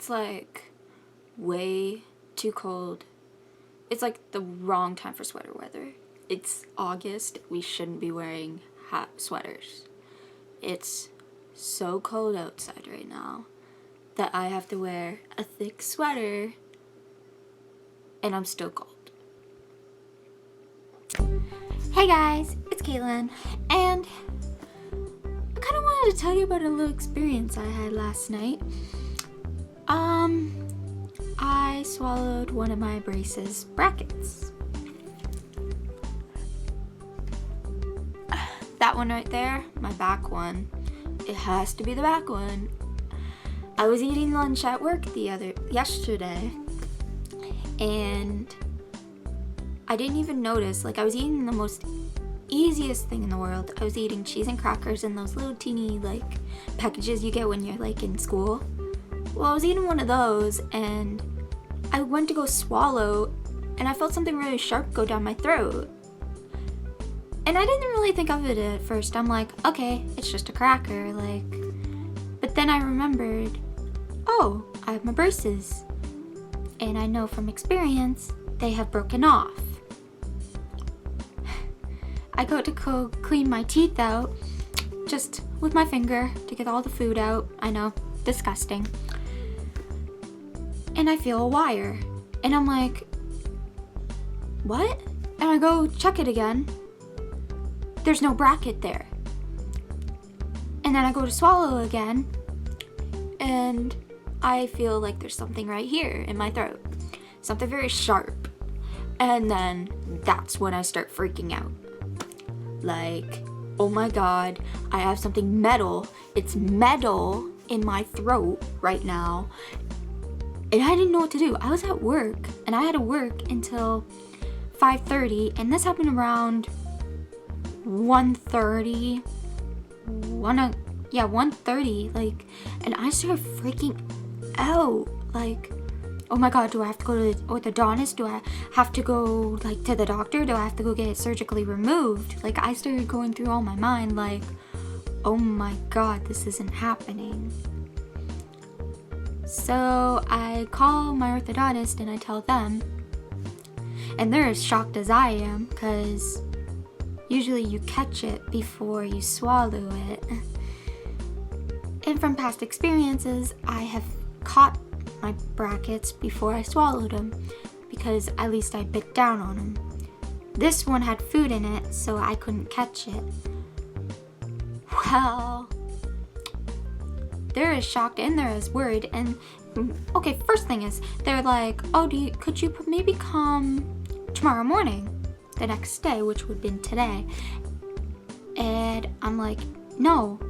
it's like way too cold. It's like the wrong time for sweater weather. It's August. We shouldn't be wearing hot sweaters. It's so cold outside right now that I have to wear a thick sweater and I'm still cold. Hey guys, it's Caitlin, and I kind of wanted to tell you about a little experience I had last night. I swallowed one of my braces brackets. That one right there, my back one. It has to be the back one. I was eating lunch at work yesterday, and I didn't even notice. Like, I was eating the most easiest thing in the world. I was eating cheese and crackers in those little teeny like packages you get when you're like in school. Well, I was eating one of those, and I went to go swallow, and I felt something really sharp go down my throat. And I didn't really think of it at first. I'm like, okay, it's just a cracker, like. But then I remembered, oh, I have my braces. And I know from experience, they have broken off. I go to go clean my teeth out, just with my finger to get all the food out. I know, disgusting. And I feel a wire. And I'm like, what? And I go check it again. There's no bracket there. And then I go to swallow again, and I feel like there's something right here in my throat. Something very sharp. And then that's when I start freaking out. Like, oh my god, I have something metal. It's metal in my throat right now. And I didn't know what to do. I was at work, and I had to work until 5:30, and this happened around 1:30, 1:30, like, and I started freaking out, like, oh my god, do I have to go to the orthodontist? Do I have to go, like, to the doctor? Do I have to go get it surgically removed? Like, I started going through all my mind, like, oh my god, this isn't happening. So I call my orthodontist and I tell them, and they're as shocked as I am, because usually you catch it before you swallow it. And from past experiences, I have caught my brackets before I swallowed them, because at least I bit down on them. This one had food in it, so I couldn't catch it. Well, they're as shocked and they're as worried. And okay, first thing is, they're like, oh, could you maybe come tomorrow morning? The next day, which would have been today. And I'm like, no,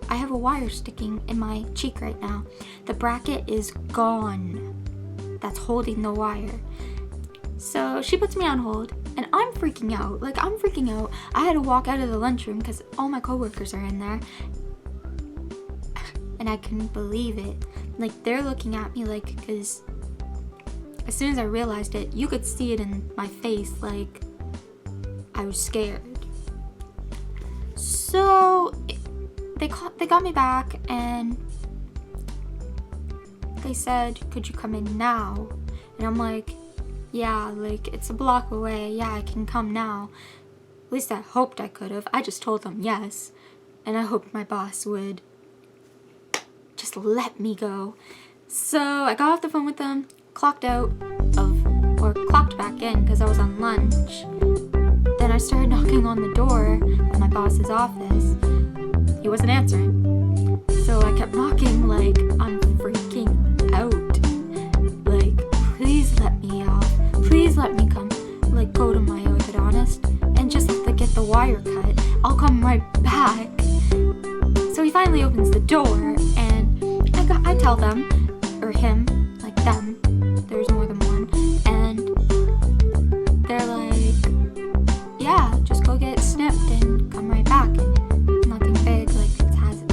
I have a wire sticking in my cheek right now. The bracket is gone. That's holding the wire. So she puts me on hold, and I'm freaking out. Like, I'm freaking out. I had to walk out of the lunchroom because all my coworkers are in there. And I couldn't believe it. Like, they're looking at me like, because as soon as I realized it, you could see it in my face, like, I was scared. So they got me back, and they said, could you come in now? And I'm like, yeah, like, it's a block away. Yeah, I can come now. At least I hoped I could have. I just told them yes. And I hoped my boss would just let me go. So I got off the phone with them, clocked out clocked back in because I was on lunch. Then I started knocking on the door of my boss's office. He wasn't answering. So I kept knocking, like, I'm freaking out. Like, please let me out. Please let me come, like, go to my orthodontist and just have to get the wire cut. I'll come right back. So he finally opens the door, and I tell them, or him, like them, there's more than one, and they're like, yeah, just go get it snipped and come right back. Nothing big, like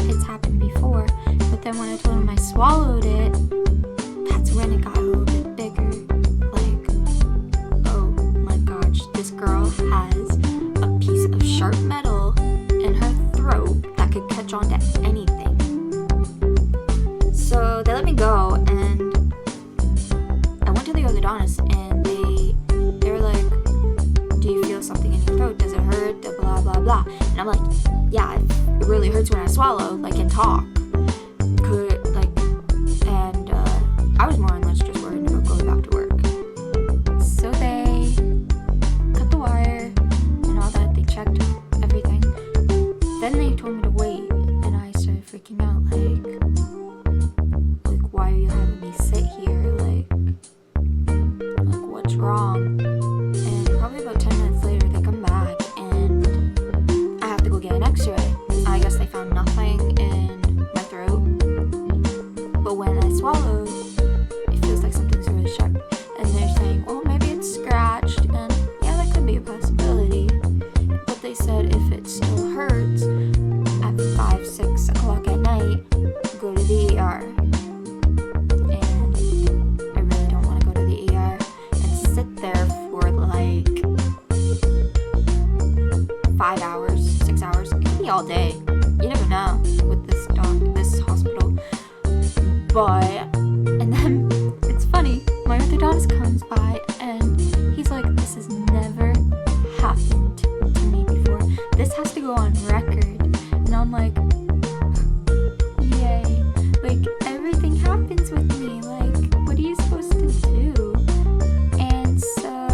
it's happened before. But then when I told him I swallowed it, that's when it got a little bit bigger. Like, oh my gosh, this girl has a piece of sharp metal in her throat that could catch on to anything. So they let me go, and swallow, like, and talk. And I was more or less just worried about going back to work. So they cut the wire and all that. They checked everything. Then they told me to wait, and I started freaking out, like, why are you having me sit here? Like, what's wrong? And probably about 10 minutes later, they come back, and I have to go get an x-ray. I guess they found nothing in my throat, but when I swallowed, it feels like something's really sharp, and they're saying, well, maybe it's scratched, and yeah, that could be a possibility, but they said if it still hurts at 5, 6 o'clock at night, go to the ER. And I really don't want to go to the ER and sit there for like 5 hours, 6 hours. It could be all day. You never know with this hospital. But, and then it's funny, my orthodontist comes by and he's like, this has never happened to me before. This has to go on record. And I'm like, yay. Like, everything happens with me. Like, what are you supposed to do? And so,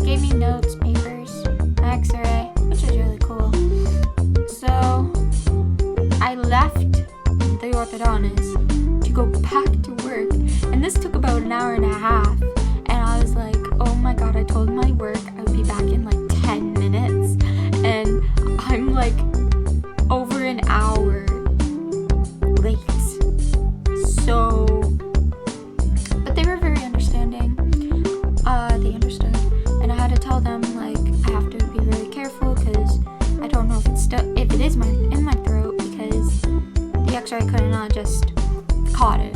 gave me notes, papers, x-ray, which was really cool. So, I left the orthodontist to go back to work. And this took about an hour and a half. And I was like, oh my god, I told my work I would be back in like 10 minutes. And I'm like over an hour late. So, but they were very understanding. They understood. And I had to tell them, like, I have to be really careful because I don't know if it is in my throat, because the x-ray could not just caught it.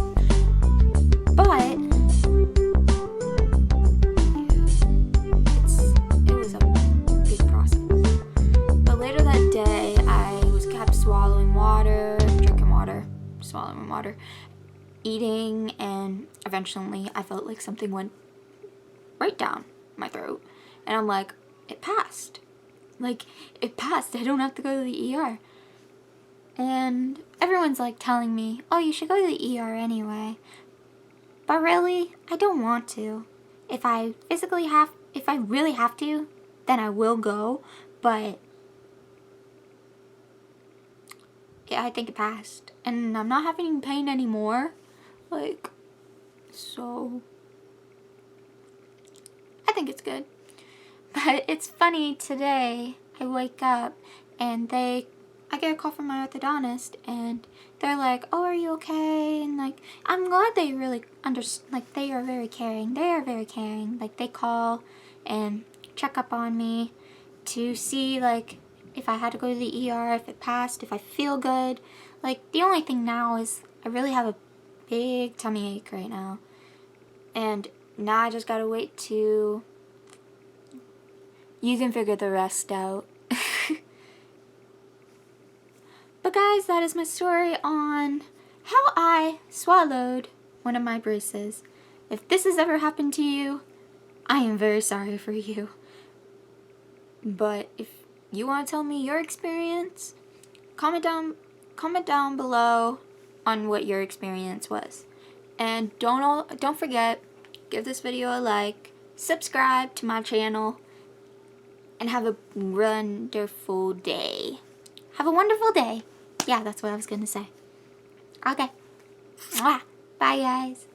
But it was a big process. But later that day, I kept swallowing water, drinking water, swallowing water, eating, and eventually I felt like something went right down my throat. And I'm like, it passed. Like, it passed. I don't have to go to the ER. And everyone's like telling me, oh, you should go to the ER anyway. But really, I don't want to. If I really have to, then I will go. But yeah, I think it passed. And I'm not having pain anymore. Like, so I think it's good. But it's funny, today I wake up and I get a call from my orthodontist, and they're like, oh, are you okay? And like, I'm glad they really like, they are very caring. They are very caring. Like, they call and check up on me to see, like, if I had to go to the ER, if it passed, if I feel good. Like, the only thing now is I really have a big tummy ache right now. And now I just gotta wait to... You can figure the rest out. But guys, that is my story on how I swallowed one of my braces. If this has ever happened to you, I am very sorry for you. But if you want to tell me your experience, comment down below on what your experience was. And don't forget, give this video a like, subscribe to my channel, and have a wonderful day. Have a wonderful day. Yeah, that's what I was gonna say. Okay. Mwah. Bye, guys.